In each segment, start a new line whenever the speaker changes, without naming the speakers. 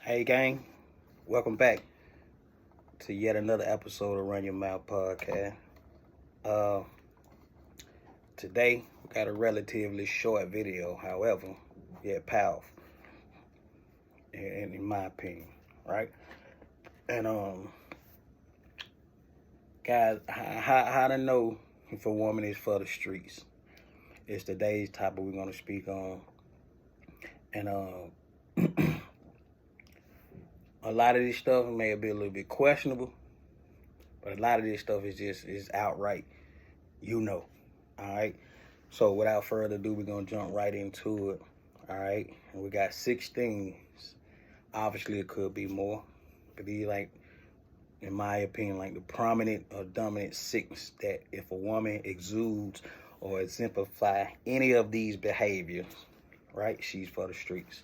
Hey, gang. Welcome back to yet another episode of Run Your Mouth podcast. Uh, Today, we got a relatively short video, however, yet powerful, in my opinion, right? And, guys, how to know if a woman is for the streets is today's topic we're going to speak on. And, a lot of this stuff may be a little bit questionable, but a lot of this stuff is outright, all right? So without further ado, we're gonna jump right into it. All right. And we got 6 things. Obviously it could be more. But these, like, in my opinion, like the prominent or dominant 6 that if a woman exudes or exemplify any of these behaviors, right, she's for the streets.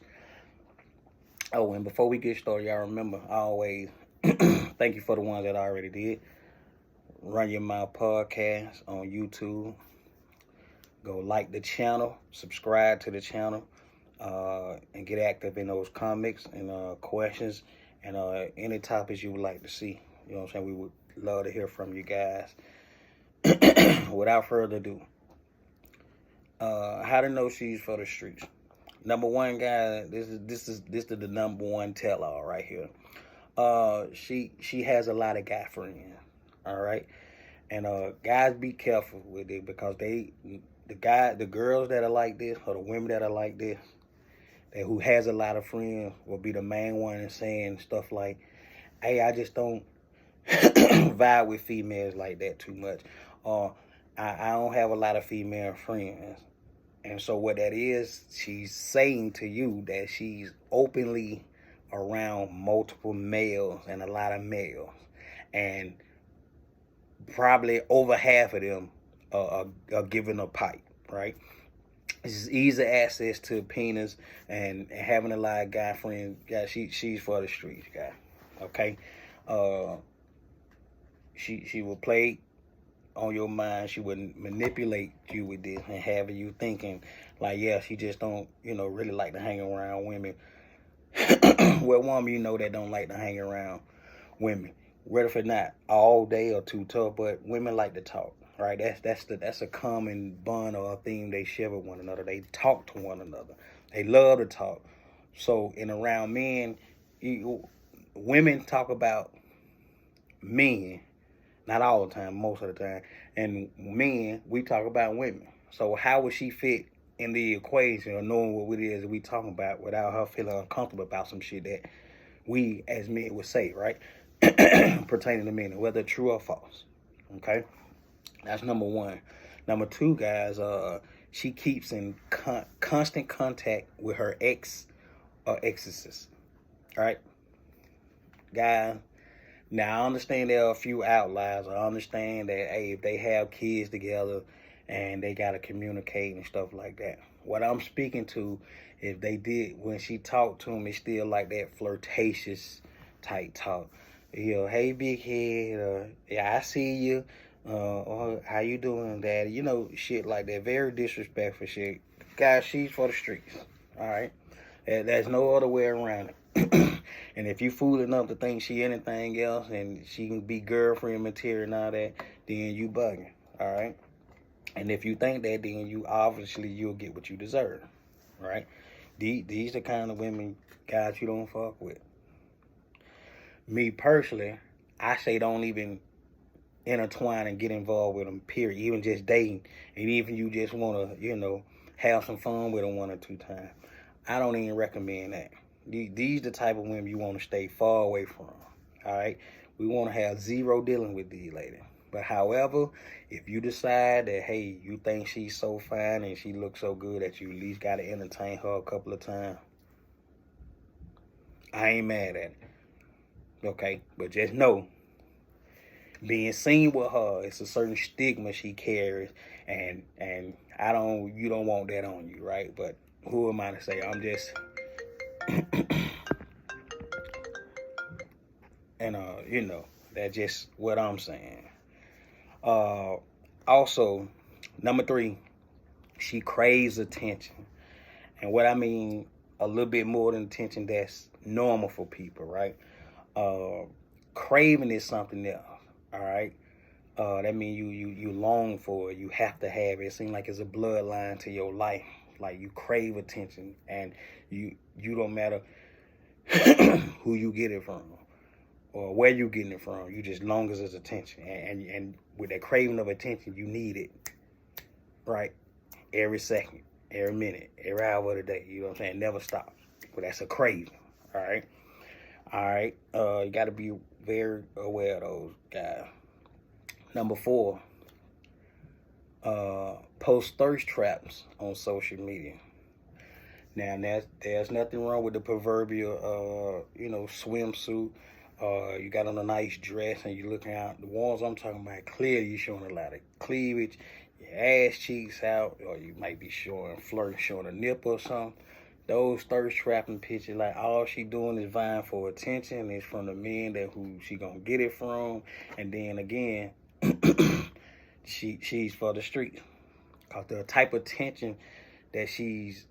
Oh, and before we get started, y'all remember, I always thank you for the ones that I already did. Run Your Mouth podcast on YouTube. Go like the channel, subscribe to the channel, and get active in those comments and questions and any topics you would like to see. You know what I'm saying? We would love to hear from you guys. Without further ado, how to know she's for the streets. Number one, guys, this is the number one tell all right here. She has a lot of guy friends. All right, and guys, be careful with it because the girls that are like this or the women that are like this, that who has a lot of friends, will be the main one saying stuff like, "Hey, I just don't vibe with females like that too much," or I don't have a lot of female friends. And so what that is, she's saying to you that she's openly around multiple males and a lot of males, and probably over half of them are giving a pipe, right? It's easy access to penis and having a lot of guy friends. Yeah, she's for the streets, guy. Okay, uh, she will play on your mind. She would manipulate you with this and having you thinking like, yeah, she just don't, really like to hang around women. Well, woman, that don't like to hang around women, whether or not all day or too tough, but women like to talk, right? That's a common bond or a theme they share with one another. They talk to one another. They love to talk. So, in around men, women talk about men, not all the time, most of the time, and men, we talk about women. So, how would she fit in the equation or knowing what it is we talking about without her feeling uncomfortable about some shit that we as men would say, right? Pertaining to men, whether true or false. Okay, that's number one. Number two, guys, she keeps in constant contact with her ex or exes. All right, guys. Now I understand there are a few outliers. I understand that, hey, if they have kids together and they gotta communicate and stuff like that. What I'm speaking to, if they did when she talked to him, it's still like that flirtatious type talk. Hey, big head, yeah, I see you. Or how you doing, daddy? Shit like that. Very disrespectful shit. Guys, she's for the streets. All right, there's no other way around it. And if you fool enough to think she anything else and she can be girlfriend material and all that, then you bugging. All right. And if you think that, then you'll get what you deserve. Right. These the kind of women, guys, you don't fuck with. Me personally, I say don't even intertwine and get involved with them, period. Even just dating. And even you just want to, have some fun with them 1 or 2 times. I don't even recommend that. These the type of women you want to stay far away from. All right, we want to have zero dealing with these ladies. But however, if you decide that, hey, you think she's so fine and she looks so good that you at least got to entertain her a couple of times, I ain't mad at it. Okay, but just know, being seen with her, it's a certain stigma she carries, and you don't want that on you, right? But who am I to say? I'm just and that's just what I'm saying. Also, number 3, she craves attention. And what I mean a little bit more than attention that's normal for people, right? Craving is something else, all right? That means you long for it. You have to have it. It seems like it's a bloodline to your life. Like you crave attention, and you don't matter who you get it from or where you getting it from. You just long as it's attention, and with that craving of attention, you need it, right? Every second, every minute, every hour of the day. You know what I'm saying? Never stops. But that's a craving. All right. All right. You got to be very aware of those guys. Number 4, post thirst traps on social media. Now, there's nothing wrong with the proverbial, swimsuit. You got on a nice dress and you're looking out. The ones I'm talking about, clearly you're showing a lot of cleavage, your ass cheeks out, or you might be flirting, showing a nipple or something. Those thirst trapping pictures, like all she doing is vying for attention. It's from the men that who she gonna get it from, and then again, she's for the street. Cause the type of attention that she's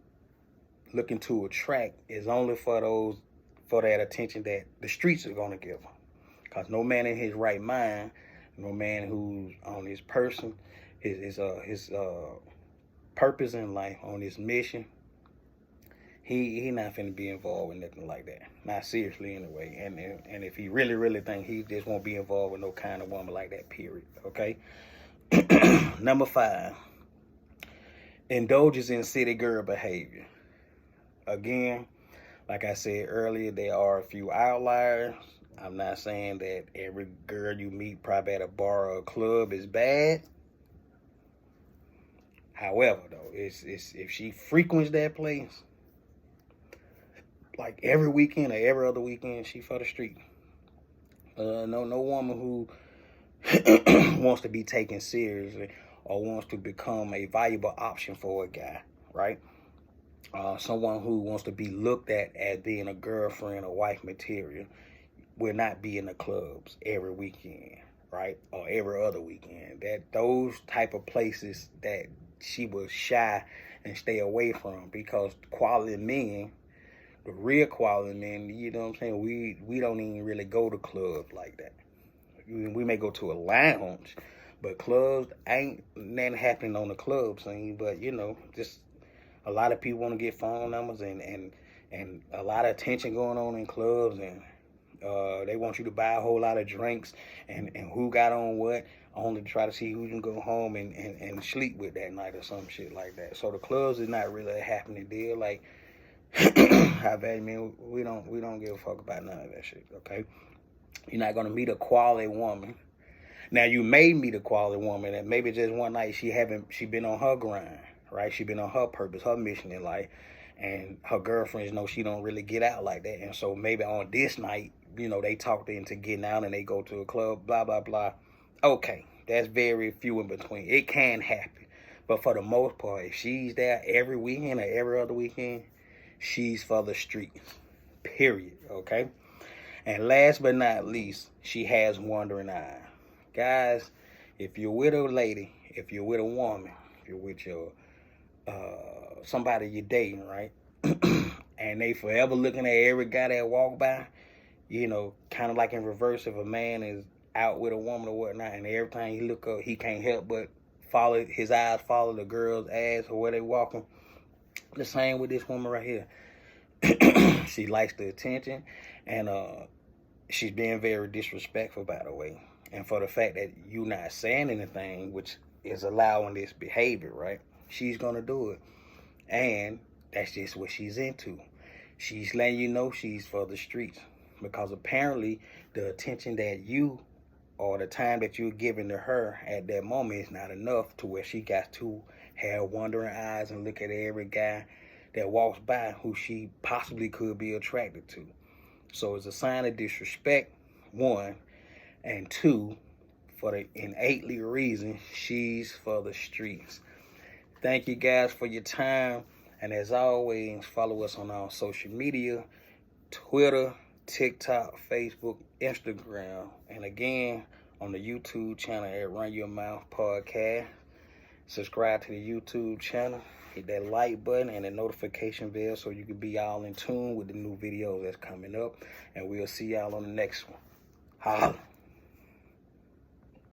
looking to attract is only for that attention that the streets are gonna give her. Cause no man in his right mind, no man who's on his person, his purpose in life, on his mission, he not finna be involved with nothing like that. Not seriously anyway. And if he really think, he just won't be involved with no kind of woman like that, period. Okay? Number 5, indulges in city girl behavior. Again, like I said earlier, there are a few outliers. I'm not saying that every girl you meet probably at a bar or a club is bad. However, though, it's if she frequents that place, like every weekend or every other weekend, she for the street. No woman who wants to be taken seriously or wants to become a valuable option for a guy, right? Someone who wants to be looked at as being a girlfriend or wife material will not be in the clubs every weekend, right? Or every other weekend. Those type of places that she will shy and stay away from, because quality men, the real quality men, you know what I'm saying? We don't even really go to clubs like that. We may go to a lounge, but clubs ain't nothing happening on the club scene. But just a lot of people want to get phone numbers and a lot of attention going on in clubs, and they want you to buy a whole lot of drinks and who got on what, only to try to see who can go home and sleep with that night or some shit like that. So the clubs is not really a happening deal. Like, I bet, man, we don't give a fuck about none of that shit, okay? You're not gonna meet a quality woman. Now, you may meet a quality woman and maybe just one night she been on her grind, right? She been on her purpose, her mission in life, and her girlfriends know she don't really get out like that. And so maybe on this night, they talked her into getting out and they go to a club, blah, blah, blah. Okay, that's very few in between. It can happen. But for the most part, if she's there every weekend or every other weekend, she's for the streets, period, okay? And last but not least, she has wandering eyes. Guys, if you're with a lady, if you're with a woman, if you're with your somebody you're dating, right? And they forever looking at every guy that walk by, kind of like in reverse, if a man is out with a woman or whatnot, and every time he look up, he can't help but his eyes follow the girl's ass or where they walking. The same with this woman right here. She likes the attention, and she's being very disrespectful, by the way. And for the fact that you not saying anything, which is allowing this behavior, right? She's gonna do it. And that's just what she's into. She's letting you know she's for the streets. Because apparently the attention that you, or the time that you're giving to her at that moment, is not enough to where she got to have wandering eyes and look at every guy that walks by who she possibly could be attracted to. So it's a sign of disrespect, 1, and 2, for the innately reason she's for the streets. Thank you guys for your time, and as always, follow us on our social media: Twitter, TikTok, Facebook, Instagram, and again on the YouTube channel at Run Your Mouth Podcast. Subscribe to the YouTube channel. Hit that like button and the notification bell so you can be all in tune with the new videos that's coming up. And we'll see y'all on the next one. Holla.